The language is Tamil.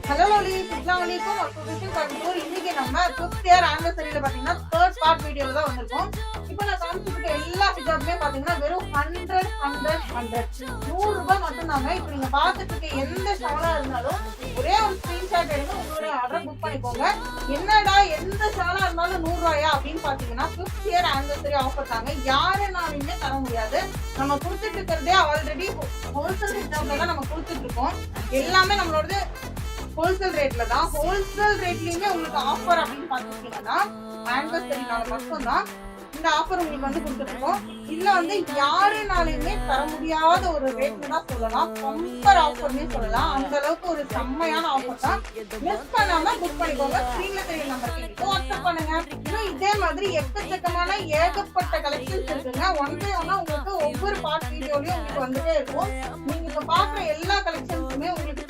ஹலோ லோலி, அஸ்ஸலாமு அலைக்கும். இன்னைக்கு நம்ம 5th இயர் ஆனிவர்சரியில பாத்தீங்கன்னா தேர்ட் பார்ட் வீடியோல தான் வந்திருக்கோம். இப்போ நான் காமிச்சிருக்க எல்லா ஹிஜாபுமே பாத்தீங்கன்னா வெறும் 100 ரூபாய் மட்டும்தாங்க. இப்போ நீங்க பாத்துட்டு இருக்க எந்த ஷாலா இருந்தாலும் ஒரே ஒரு ஸ்கிரீன்ஷாட் எடுத்து உங்களுடைய ஆர்டர் புக் பண்ணிக்கோங்க. என்னடா எந்த ஷாலா இருந்தாலும் 100 ரூபாயா அப்படின்னு பாத்தீங்கன்னா 5th இயர் ஆனிவர்சரி ஆஃபர் தாங்க. யாருனாலுமே தர முடியாது. நம்ம கொடுத்துட்டு இருக்கிறதே ஆல்ரெடி ஹோல்சேல் ஹிஜாப்ல தான் நம்ம கொடுத்துட்டு இருக்கோம். எல்லாமே நம்மளோட ஹோல்சேல் ரேட்ல தான். ஹோல்சேல் ரேட்லயுமே உங்களுக்கு ஆஃபர் அப்படின்னு பாத்துக்கிட்டீங்கன்னா ஆனிவர்சரினால மட்டும்தான் இந்த ஆஃபர் உங்களுக்கு வந்து கொடுத்துருக்கோம். இதுல வந்து யாருனாலுமே தர முடியாத ஒரு ரேட்னு தான் சொல்லலாம். பம்பர் ஆஃபர்னே சொல்லலாம். அந்த அளவுக்கு ஒரு செம்மையான ஆஃபர் தான். மிஸ் பண்ணாம புக் பண்ணிக்கோங்க. ஸ்கிரீன்ல தெரிய நம்பருக்கு வாட்ஸ்அப் பண்ணுங்க. இன்னும் இதே மாதிரி எக்கச்சக்கமான ஏகப்பட்ட கலெக்ஷன்ஸ் இருக்குங்க. ஒன் பை ஒன்னா உங்களுக்கு ஒவ்வொரு பார்ட் வீடியோலயும் உங்களுக்கு வந்துட்டே இருக்கும். நீங்க இப்ப பாக்குற எல்லா கலெக்ஷன்ஸுமே உங்களுக்கு